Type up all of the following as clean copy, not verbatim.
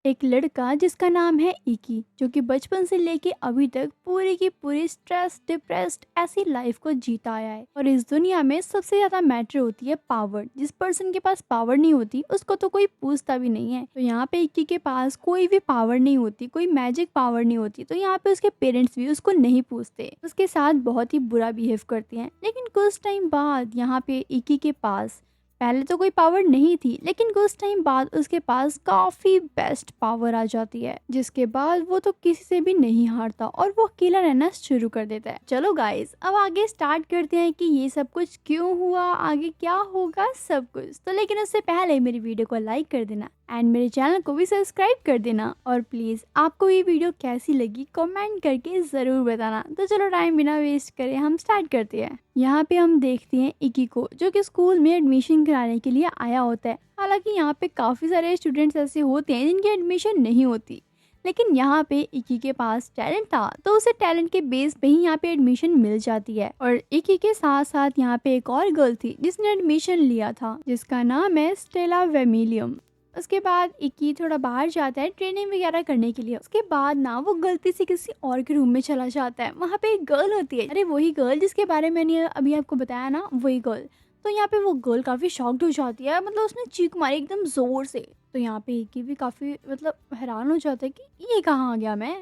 एक लड़का जिसका नाम है इकी, जो कि बचपन से लेके अभी तक पूरी की पूरी स्ट्रेस डिप्रेस्ड ऐसी लाइफ को जीता आया है। और इस दुनिया में सबसे ज्यादा मैटर होती है पावर। जिस पर्सन के पास पावर नहीं होती उसको तो कोई पूछता भी नहीं है। तो यहाँ पे इकी के पास कोई भी पावर नहीं होती, कोई मैजिक पावर नहीं होती, तो यहाँ पे उसके पेरेंट्स भी उसको नहीं पूछते, उसके साथ बहुत ही बुरा बिहेव करते हैं। लेकिन कुछ टाइम बाद यहाँ पे इकी के पास पहले तो कोई पावर नहीं थी, लेकिन कुछ टाइम बाद उसके पास काफी बेस्ट पावर आ जाती है, जिसके बाद वो तो किसी से भी नहीं हारता और वो अकेला रहना शुरू कर देता है। चलो गाइस, अब आगे स्टार्ट करते हैं कि ये सब कुछ क्यों हुआ, आगे क्या होगा, सब कुछ। तो लेकिन उससे पहले मेरी वीडियो को लाइक कर देना एंड मेरे चैनल को भी सब्सक्राइब कर देना। और प्लीज आपको ये वीडियो कैसी लगी कमेंट करके जरूर बताना। तो चलो टाइम बिना वेस्ट करे हम स्टार्ट करते हैं। यहाँ पे हम देखते हैं इकी को, जो कि स्कूल में एडमिशन कराने के लिए आया होता है। हालांकि यहाँ पे काफी सारे स्टूडेंट्स ऐसे होते हैं जिनकी एडमिशन नहीं होती, लेकिन यहाँ पे इकी के पास टैलेंट था, तो उसे टैलेंट के बेस पे ही यहाँ पे एडमिशन मिल जाती है। और इकी के साथ साथ यहाँ पे एक और गर्ल थी जिसने एडमिशन लिया था, जिसका नाम है स्टेला वेमिलियम। उसके बाद इक्की थोड़ा बाहर जाता है ट्रेनिंग वगैरह करने के लिए। उसके बाद ना वो गलती से किसी और के रूम में चला जाता है। वहाँ पे एक गर्ल होती है, अरे वही गर्ल जिसके बारे में मैंने अभी आपको बताया ना, वही गर्ल। तो यहाँ पे वो गर्ल काफ़ी शॉक्ड हो जाती है, मतलब उसने चीख मारी एकदम ज़ोर से। तो यहाँ पे इक्की भी काफ़ी मतलब हैरान हो जाता है कि ये कहाँ आ गया मैं।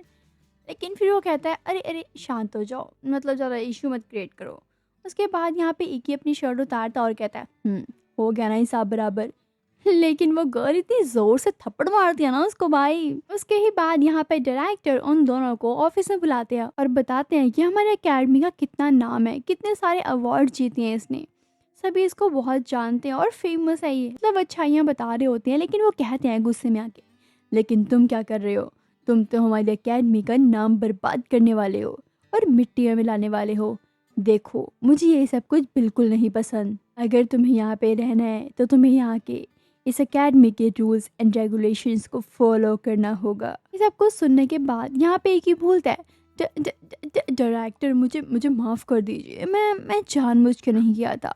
लेकिन फिर वो कहता है अरे अरे शांत हो जाओ, मतलब ज़्यादा इशू मत क्रिएट करो। उसके बाद यहाँ पे इक्की अपनी शर्ट उतारता और कहता है हो गया ना हिसाब बराबर। लेकिन वो गर्ल इतनी जोर से थप्पड़ मारती है ना उसको भाई। उसके ही बाद यहाँ पे डायरेक्टर उन दोनों को ऑफिस में बुलाते हैं और बताते हैं कि हमारे एकेडमी का कितना नाम है, कितने सारे अवार्ड जीते हैं इसने, सभी इसको बहुत जानते हैं और फेमस है ये, मतलब अच्छाइयाँ बता रहे होते हैं। लेकिन वो कहते हैं गुस्से में आके, लेकिन तुम क्या कर रहे हो, तुम तो हमारी एकेडमी का नाम बर्बाद करने वाले हो और मिट्टी में मिलाने वाले हो। देखो मुझे ये सब कुछ बिल्कुल नहीं पसंद। अगर तुम्हें यहाँ पे रहना है तो तुम्हें यहाँ के इस एकेडमी के रूल्स एंड रेगुलेशंस को फॉलो करना होगा। ये सब कुछ सुनने के बाद यहाँ पे एक ही बोलता है डायरेक्टर मुझे मुझे माफ़ कर दीजिए, मैं जानबूझ के नहीं किया था,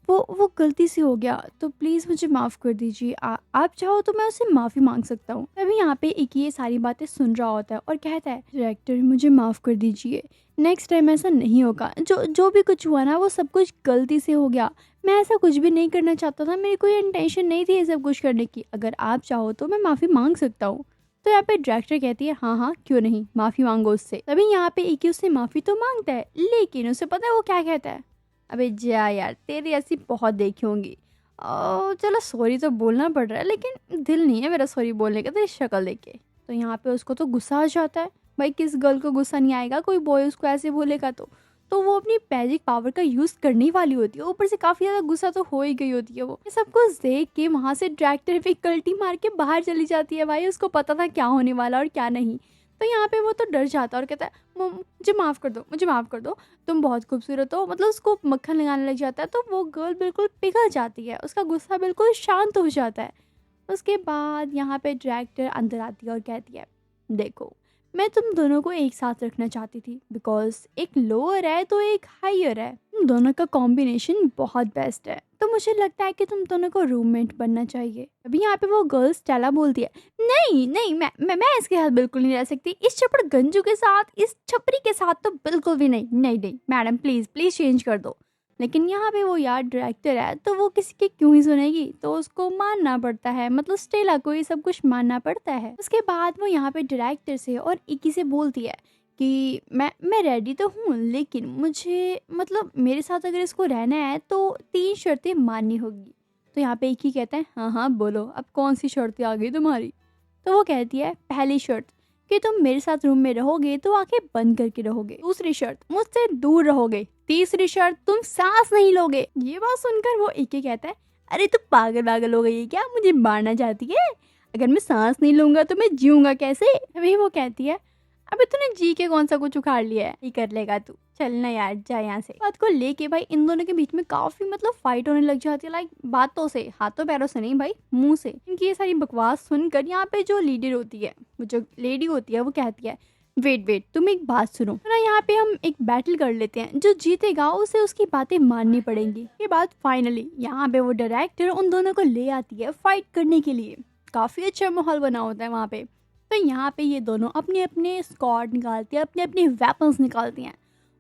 वो गलती से हो गया, तो प्लीज़ मुझे माफ़ कर दीजिए। आप चाहो तो मैं उससे माफ़ी मांग सकता हूँ। तभी यहाँ पे एक ये सारी बातें सुन रहा होता है और कहता है डायरेक्टर मुझे माफ़ कर दीजिए, नेक्स्ट टाइम ऐसा नहीं होगा। जो जो भी कुछ हुआ ना वो सब कुछ गलती से हो गया, मैं ऐसा कुछ भी नहीं करना चाहता था, मेरी कोई इंटेंशन नहीं थी ये सब कुछ करने की। अगर आप चाहो तो मैं माफ़ी मांग सकता हूँ। तो यहाँ पे डायरेक्टर कहती है हाँ हाँ क्यों नहीं, माफ़ी मांगो उससे। तभी यहाँ पे एक ही उससे माफ़ी तो मांगता है, लेकिन उसे पता है वो क्या कहता है, अबे जा यार, तेरी ऐसी बहुत देखी होंगी। चलो सॉरी तो बोलना पड़ रहा है, लेकिन दिल नहीं है मेरा सॉरी बोलने का तेरी शक्ल देख के। तो यहाँ पे उसको तो गुस्सा आ जाता है। भाई किस गर्ल को गुस्सा नहीं आएगा, कोई बॉय उसको ऐसे बोलेगा तो वो अपनी मैजिक पावर का यूज़ करने ही वाली होती है। ऊपर से काफ़ी ज़्यादा गुस्सा तो हो ही गई होती है वो। ये सब कुछ देख के वहाँ से डायरेक्टर भी कल्टी मार के बाहर चली जाती है। भाई उसको पता था क्या होने वाला और क्या नहीं। तो यहाँ पे वो तो डर जाता है और कहता है मुझे माफ़ कर दो, मुझे माफ़ कर दो, तुम बहुत खूबसूरत हो, मतलब उसको मक्खन लगाने लग जाता है। तो वो गर्ल बिल्कुल पिघल जाती है, उसका गुस्सा बिल्कुल शांत हो जाता है। उसके बाद यहाँ पे डायरेक्टर अंदर आती है और कहती है देखो मैं तुम दोनों को एक साथ रखना चाहती थी, बिकॉज एक लोअर है तो एक हायर है, तुम दोनों का कॉम्बिनेशन बहुत बेस्ट है, तो मुझे लगता है कि तुम दोनों को रूममेट बनना चाहिए। अभी यहाँ पे वो गर्ल स्टेला बोलती है नहीं नहीं मैं इसके साथ बिल्कुल नहीं रह सकती, इस चपड़ गंजू के साथ, इस छपरी के साथ तो बिल्कुल भी नहीं, नहीं नहीं मैडम प्लीज़ प्लीज़ चेंज कर दो। लेकिन यहाँ पे वो यार डायरेक्टर है तो वो किसी की क्यों ही सुनेगी, तो उसको मानना पड़ता है, मतलब स्टेला को ये सब कुछ मानना पड़ता है। उसके बाद वो यहाँ पे डायरेक्टर से और इक्की से बोलती है कि मैं रेडी तो हूँ, लेकिन मुझे मतलब मेरे साथ अगर इसको रहना है तो 3 शर्तें माननी होगी। तो यहाँ पे इक्की कहता है हाँ हाँ बोलो अब कौन सी शर्तें आ गई तुम्हारी। तो वो कहती है पहली शर्त कि तुम मेरे साथ रूम में रहोगे तो आंखें बंद करके रहोगे, दूसरी शर्त मुझसे दूर रहोगे, तीसरी शर्त तुम सांस नहीं लोगे। ये बात सुनकर वो एक ही कहता है अरे तू पागल पागल हो गई है क्या, मुझे मारना चाहती है, अगर मैं सांस नहीं लूंगा तो मैं जीऊंगा कैसे। अभी वो कहती है अबे तूने जी के कौन सा कुछ उखाड़ लिया है, ये कर लेगा तू, चलना यार जा यहाँ से। बात को लेके भाई इन दोनों के बीच में काफी मतलब फाइट होने लग जाती है, लाइक बातों से, हाथों पैरों से नहीं भाई, मुंह से। इनकी ये सारी बकवास सुनकर यहाँ पे जो लीडर होती है, वो जो लेडी होती है, वो कहती है वेट वेट तुम एक बात सुनो ना, यहाँ पे हम एक बैटल कर लेते हैं, जो जीतेगा उसे उसकी बातें माननी पड़ेंगी। ये बात फाइनली यहाँ पे वो डायरेक्टर उन दोनों को ले आती है फाइट करने के लिए। काफ़ी अच्छा माहौल बना होता है वहाँ पे। तो यहाँ पे ये दोनों अपने अपने स्क्वाड निकालती है, अपने अपने वेपन्स निकालती हैं।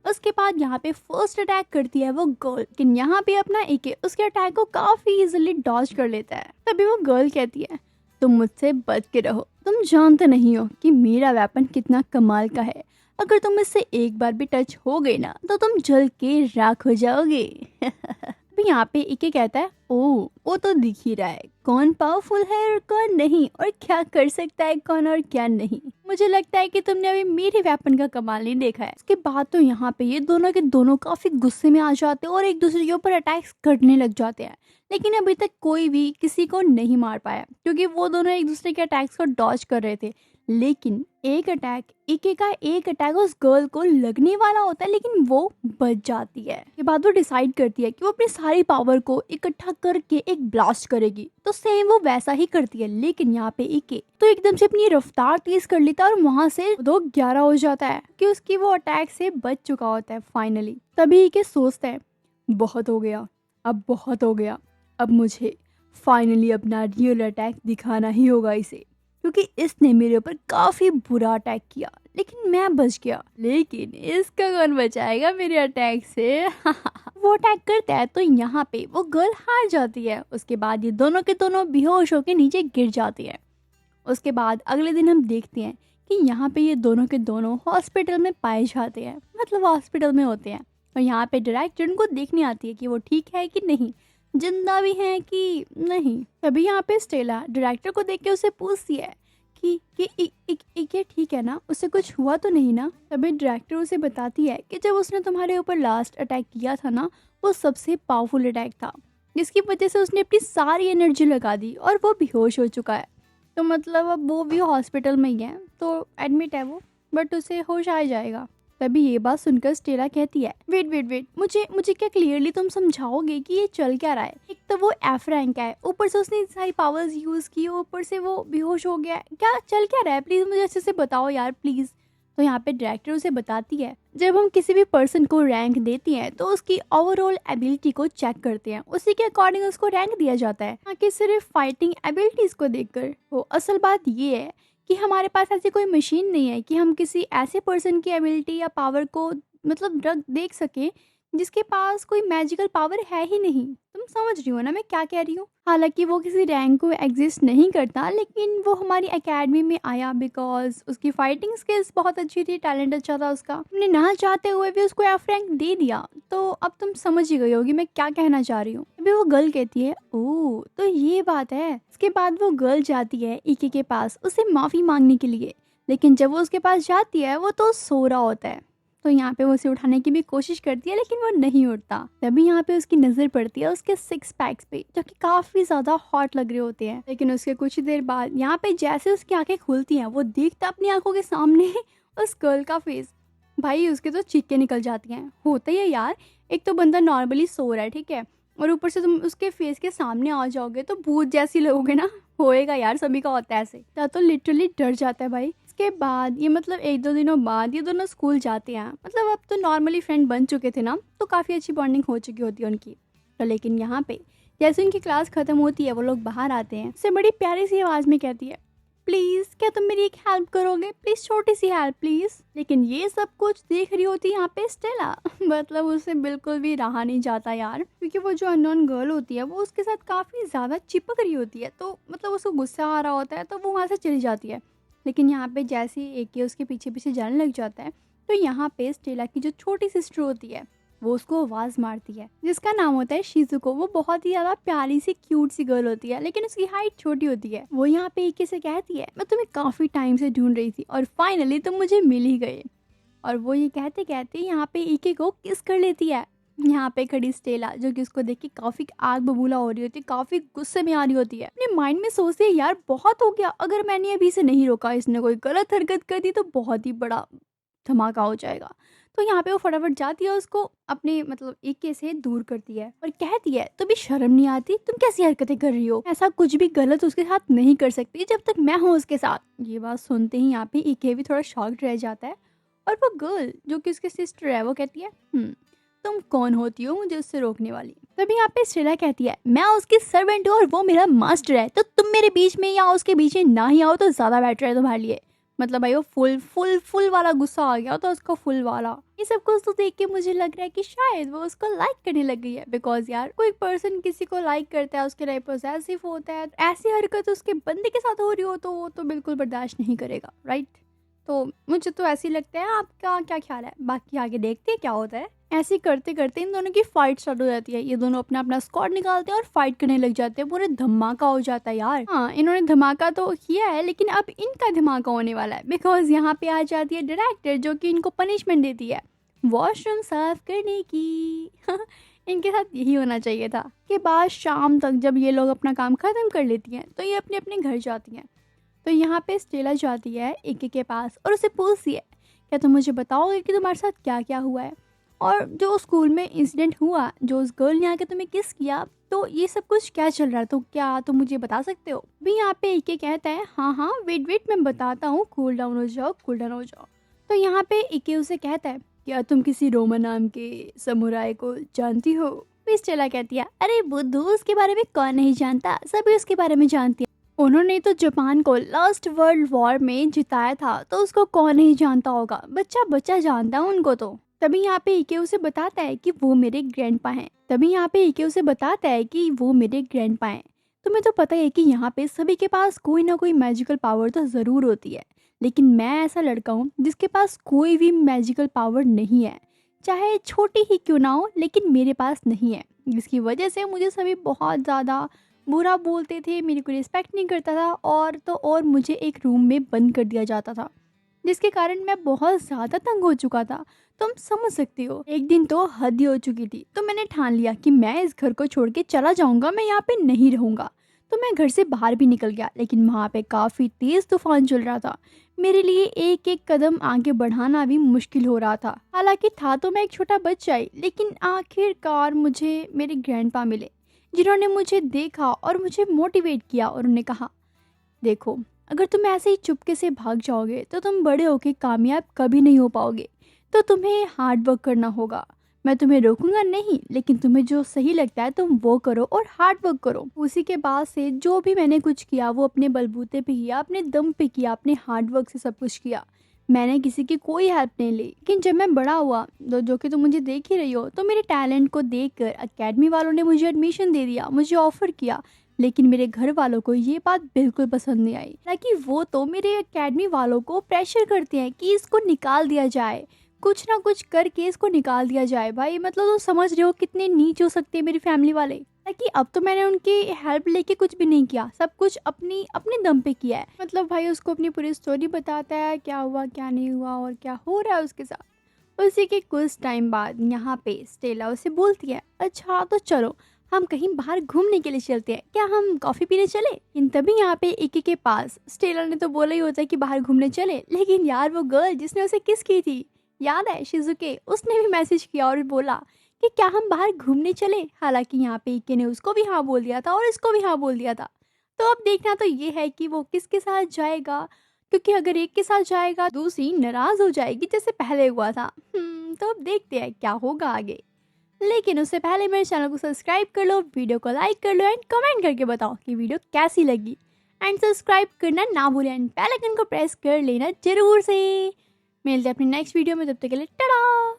उसके बाद यहाँ पे फर्स्ट अटैक करती है वो गर्ल, लेकिन यहाँ पे अपना एके उसके अटैक को काफ़ी इजीली डॉज कर लेता है। तभी वो गर्ल कहती है, तुम मुझसे बच के रहो, तुम जानते नहीं हो कि मेरा वेपन कितना कमाल का है। अगर तुम इससे एक बार भी टच हो गई ना तो तुम जल के राख हो जाओगे। अभी यहाँ पे इके कहता है, ओ वो तो दिख ही रहा है कौन पावरफुल है और कौन नहीं, और क्या कर सकता है कौन और क्या नहीं। मुझे लगता है कि तुमने अभी मेरे वेपन का कमाल नहीं देखा है। इसके बाद तो यहाँ पे ये दोनों के दोनों काफी गुस्से में आ जाते हैं और एक दूसरे के ऊपर अटैक्स करने लग जाते हैं। लेकिन अभी तक कोई भी किसी को नहीं मार पाया क्योंकि वो दोनों एक दूसरे के अटैक्स को डॉज कर रहे थे। लेकिन एक अटैक उस गर्ल को लगने वाला होता है, लेकिन वो बच जाती है। के बाद वो डिसाइड करती है कि वो अपनी सारी पावर को इकट्ठा करके एक ब्लास्ट करेगी। तो सेम वो वैसा ही करती है, लेकिन यहाँ पे इके तो एकदम से अपनी रफ्तार तेज कर लेता है और वहां से 2-11 हो जाता है कि उसकी वो अटैक से बच चुका होता है फाइनली। तभी इके सोचता है, बहुत हो गया, अब बहुत हो गया, अब मुझे फाइनली अपना रियल अटैक दिखाना ही होगा इसे, क्योंकि इसने मेरे ऊपर काफी बुरा अटैक किया लेकिन मैं बच गया, लेकिन इसका कौन बचाएगा मेरे अटैक से। वो अटैक करता है तो यहाँ पे वो गर्ल हार जाती है। उसके बाद ये दोनों के दोनों बेहोश होकर नीचे गिर जाती है। उसके बाद अगले दिन हम देखते हैं कि यहाँ पे ये दोनों के दोनों हॉस्पिटल में पाए जाते हैं, मतलब हॉस्पिटल में होते हैं। और यहाँ पे डायरेक्टर उनको देखने आती है कि वो ठीक है कि नहीं, जिंदा भी है कि नहीं। तभी यहाँ पे स्टेला डायरेक्टर को देख के उसे पूछती है कि ये ठीक है ना, उससे कुछ हुआ तो नहीं ना। तभी डायरेक्टर उसे बताती है कि जब उसने तुम्हारे ऊपर लास्ट अटैक किया था ना, वो सबसे पावरफुल अटैक था, जिसकी वजह से उसने अपनी सारी एनर्जी लगा दी और वो बेहोश हो चुका है। तो मतलब अब वो भी हॉस्पिटल में ही है, तो एडमिट है वो, बट उसे होश आ जाएगा। तभी ये बात सुनकर स्टेला कहती है, वेट वेट वेट, मुझे क्या क्लियरली तुम समझाओगे कि ये चल क्या रहा है। एक तो वो एफ रैंक है, ऊपर से उसने सारी पावर्स यूज की, ऊपर से वो बेहोश हो गया, क्या चल क्या रहा है, प्लीज मुझे अच्छे से बताओ यार प्लीज। तो यहाँ पे डायरेक्टर उसे बताती है, जब हम किसी भी पर्सन को रैंक देती हैं तो उसकी ओवरऑल एबिलिटी को चेक करते हैं, उसी के अकॉर्डिंग उसको रैंक दिया जाता है, ना कि सिर्फ फाइटिंग एबिलिटीज को देखकर। वो असल बात ये है कि हमारे पास ऐसी कोई मशीन नहीं है कि हम किसी ऐसे पर्सन की एबिलिटी या पावर को मतलब देख सकें जिसके पास कोई मैजिकल पावर है ही नहीं। तुम समझ रही हो ना मैं क्या कह रही हूँ। हालांकि वो किसी रैंक को एग्जिस्ट नहीं करता, लेकिन वो हमारी एकेडमी में आया बिकॉज उसकी फाइटिंग स्किल्स बहुत अच्छी थी, टैलेंट अच्छा था उसका, हमने ना चाहते हुए भी उसको एफ रैंक दे दिया। तो अब तुम समझ ही गई होगी मैं क्या कहना चाह रही हूँ। अभी वो गर्ल कहती है, ओह तो ये बात है। इसके बाद वो गर्ल जाती है इके के पास उसे माफ़ी मांगने के लिए, लेकिन जब वो उसके पास जाती है वो तो सो रहा होता है। तो यहाँ पे वो उसे उठाने की भी कोशिश करती है, लेकिन वो नहीं उठता। तभी यहाँ पे उसकी नज़र पड़ती है उसके 6 पैक्स पे, जो कि काफ़ी ज़्यादा हॉट लग रहे होते हैं। लेकिन उसके कुछ देर बाद यहाँ पे जैसे उसकी आंखें खुलती हैं, वो देखता अपनी आंखों के सामने उस गर्ल का फेस। भाई उसके तो चीखें निकल जाती हैं। होता ही है यार, एक तो बंदा नॉर्मली सो रहा है, ठीक है, और ऊपर से तुम उसके फेस के सामने आ जाओगे तो भूत जैसी लगोगे ना। होएगा यार, सभी का होता है ऐसे। तो लिटरली डर जाता है भाई। इसके बाद ये मतलब 1-2 दिनों बाद ये दोनों स्कूल जाते हैं, मतलब अब तो नॉर्मली फ्रेंड बन चुके थे ना, तो काफ़ी अच्छी बॉन्डिंग हो चुकी होती है उनकी। तो लेकिन यहाँ पे जैसे उनकी क्लास खत्म होती है, वो लोग बाहर आते हैं, उससे बड़ी प्यारी सी आवाज़ में कहती है, प्लीज़ क्या तुम मेरी एक हेल्प करोगे, प्लीज़ छोटी सी हेल्प प्लीज़। लेकिन ये सब कुछ देख रही होती है यहाँ पे स्टेला। मतलब उससे बिल्कुल भी रहा नहीं जाता यार, क्योंकि वो जो अननोन गर्ल होती है वो उसके साथ काफ़ी ज़्यादा चिपक रही होती है, तो मतलब उसको गुस्सा आ रहा होता है तो वो वहाँ से चली जाती है। लेकिन यहाँ पे जैसे ही एक उसके पीछे पीछे जाने लग जाता है, तो यहाँ पे स्टेला की जो छोटी सिस्टर होती है वो उसको आवाज़ मारती है, जिसका नाम होता है शिजुको। वो बहुत ही ज़्यादा प्यारी सी क्यूट सी गर्ल होती है, लेकिन उसकी हाइट छोटी होती है। वो यहाँ पे एक से कहती है, मैं तुम्हें काफ़ी टाइम से ढूंढ रही थी और फाइनली तुम मुझे मिल ही गए। और वो ये कहते कहते यहाँ पे इके को किस कर लेती है। यहाँ पे खड़ी स्टेला, जो कि उसको देख के काफ़ी आग बबूला हो रही होती है, काफ़ी गुस्से में आ रही होती है, अपने माइंड में सोचती है यार बहुत हो गया, अगर मैंने अभी से नहीं रोका, इसने कोई गलत हरकत कर दी तो बहुत ही बड़ा धमाका हो जाएगा। तो यहाँ पे वो फटाफट जाती है, उसको अपने मतलब इक्के से दूर करती है और कहती है, तुम्हें शर्म नहीं आती, तुम कैसी हरकतें कर रही हो, ऐसा कुछ भी गलत उसके साथ नहीं कर सकती जब तक मैं हूँ उसके साथ। ये बात सुनते ही यहाँ पे इक्के भी थोड़ा शॉक्ड रह जाता है। और वो गर्ल जो कि उसकी सिस्टर है वो कहती है, तुम कौन होती हो मुझे उससे रोकने वाली। तभी यहाँ पे स्टेला कहती है मैं उसकी सर्वेंट हूँ और वो मेरा मास्टर है, तो तुम मेरे बीच में या उसके बीच में ना ही आओ तो ज़्यादा बेटर है तुम्हारे लिए। मतलब भाई वो फुल फुल फुल वाला गुस्सा आ गया था उसको, फुल वाला। ये सब कुछ तो देख के मुझे लग रहा है कि शायद वो उसको लाइक करने लग गई है, बिकॉज यार कोई पर्सन किसी को लाइक करता है, उसके लिए पॉसेसिव होता है, ऐसी हरकत उसके बंदे के साथ हो रही हो तो वो तो बिल्कुल बर्दाश्त नहीं करेगा, राइट। तो मुझे तो ऐसे ही लगता है। आपका क्या ख्याल है? बाकी आगे देखते हैं क्या होता है। ऐसे करते करते इन दोनों की फाइट स्टार्ट हो जाती है। ये दोनों अपना अपना स्क्वाड निकालते हैं और फाइट करने लग जाते हैं। पूरे धमाका हो जाता है यार। हाँ, इन्होंने धमाका तो किया है, लेकिन अब इनका धमाका होने वाला है, बिकॉज यहाँ पे आ जाती है डायरेक्टर, जो कि इनको पनिशमेंट देती है वॉशरूम साफ करने की। इनके साथ यही होना चाहिए था कि बाद शाम तक जब ये लोग अपना काम ख़त्म कर लेती हैं तो ये अपने अपने घर जाती हैं। तो यहाँ पे स्टेला जाती है इक्की के पास और उसे पूछती है क्या तुम मुझे बताओगे कि तुम्हारे साथ क्या क्या हुआ है, और जो स्कूल में इंसिडेंट हुआ, जो उस गर्ल ने आके तुम्हें किस किया, तो ये सब कुछ क्या चल रहा है, तो क्या तुम मुझे बता सकते हो। भी यहाँ पे इक्की कहता है हाँ हाँ वेट वेट मैं बताता हूँ, कूल डाउन हो जाओ, कूल डाउन हो जाओ। तो यहाँ पे इक्की उसे कहता है क्या तुम किसी रोमा नाम के समुराय को जानती हो। फिर स्टेला कहती है अरे बुद्धू, उसके बारे में कौन नहीं जानता, सभी उसके बारे में जानती है। उन्होंने तो जापान को लास्ट वर्ल्ड वॉर में जिताया था, तो उसको कौन नहीं जानता होगा, बच्चा बच्चा जानता है उनको। तो तभी यहाँ पे इके उसे बताता है कि वो मेरे ग्रैंडपा हैं। तुम्हें तो पता है कि यहाँ पे सभी के पास कोई ना कोई मैजिकल पावर तो ज़रूर होती है, लेकिन मैं ऐसा लड़का हूँ जिसके पास कोई भी मैजिकल पावर नहीं है, चाहे छोटी ही क्यों ना हो, लेकिन मेरे पास नहीं है। जिसकी वजह से मुझे सभी बहुत ज़्यादा बुरा बोलते थे, मेरी कोई रिस्पेक्ट नहीं करता था, और मुझे एक रूम में बंद कर दिया जाता था, जिसके कारण मैं बहुत ज़्यादा तंग हो चुका था। तुम समझ सकती हो, एक दिन तो हद ही हो चुकी थी, तो मैंने ठान लिया कि मैं इस घर को छोड़ के चला जाऊंगा, मैं यहाँ पे नहीं रहूंगा। तो मैं घर से बाहर भी निकल गया, लेकिन वहाँ पे काफ़ी तेज़ तूफान चल रहा था। मेरे लिए एक एक कदम आगे बढ़ाना भी मुश्किल हो रहा था। हालांकि था तो मैं एक छोटा बच्चा ही, लेकिन आखिरकार मुझे मेरे ग्रैंडपा मिले, जिन्होंने मुझे देखा और मुझे मोटिवेट किया, और उन्होंने कहा देखो, अगर तुम ऐसे ही चुपके से भाग जाओगे तो तुम बड़े होके कामयाब कभी नहीं हो पाओगे, तो तुम्हें हार्ड वर्क करना होगा। मैं तुम्हें रोकूंगा नहीं, लेकिन तुम्हें जो सही लगता है तुम वो करो और हार्ड वर्क करो। उसी के बाद से जो भी मैंने कुछ किया वो अपने बलबूते पे किया, अपने दम पे किया, अपने हार्ड वर्क से सब कुछ किया। मैंने किसी की कोई हेल्प नहीं ली। लेकिन जब मैं बड़ा हुआ, जो कि तुम मुझे देख ही रही हो, तो मेरे टैलेंट को देखकर एकेडमी वालों ने मुझे एडमिशन दे दिया, मुझे ऑफर किया। लेकिन मेरे घर वालों को ये बात बिल्कुल पसंद नहीं आई, हालांकि वो तो मेरे एकेडमी वालों को प्रेशर करते हैं कि इसको निकाल दिया जाए, कुछ ना कुछ करके इसको निकाल दिया जाए। भाई मतलब तो समझ रहे हो कितने नीच हो सकते हैं मेरी फैमिली वाले। ताकि अब तो मैंने उनकी हेल्प लेके कुछ भी नहीं किया, सब कुछ अपनी अपने दम पे किया है। मतलब भाई उसको अपनी पूरी स्टोरी बताता है, क्या हुआ क्या नहीं हुआ और क्या हो रहा है उसके साथ। उसी के कुछ टाइम बाद यहाँ पे स्टेला उसे बोलती है अच्छा तो चलो हम कहीं बाहर घूमने के लिए चलते हैं, क्या हम कॉफ़ी पीने चले। इन तभी यहाँ पे इक्की के पास स्टेला ने तो बोला ही होता है कि बाहर घूमने चले, लेकिन यार वो गर्ल जिसने उसे किस की थी, याद है शिजुके, उसने भी मैसेज किया और बोला कि क्या हम बाहर घूमने चले। हालांकि यहाँ पे इक्की ने उसको भी हाँ बोल दिया था और इसको भी हाँ बोल दिया था। तो अब देखना तो ये है कि वो किसके साथ जाएगा, क्योंकि अगर एक के साथ जाएगा दूसरी नाराज़ हो जाएगी जैसे पहले हुआ था। तो अब देखते हैं क्या होगा आगे। लेकिन उससे पहले मेरे चैनल को सब्सक्राइब कर लो, वीडियो को लाइक कर लो एंड कमेंट करके बताओ कि वीडियो कैसी लगी। एंड सब्सक्राइब करना ना भूलें एंड बेल आइकन को प्रेस कर लेना जरूर से। मिलते हैं अपनी नेक्स्ट वीडियो में, तब तक के लिए टाटा।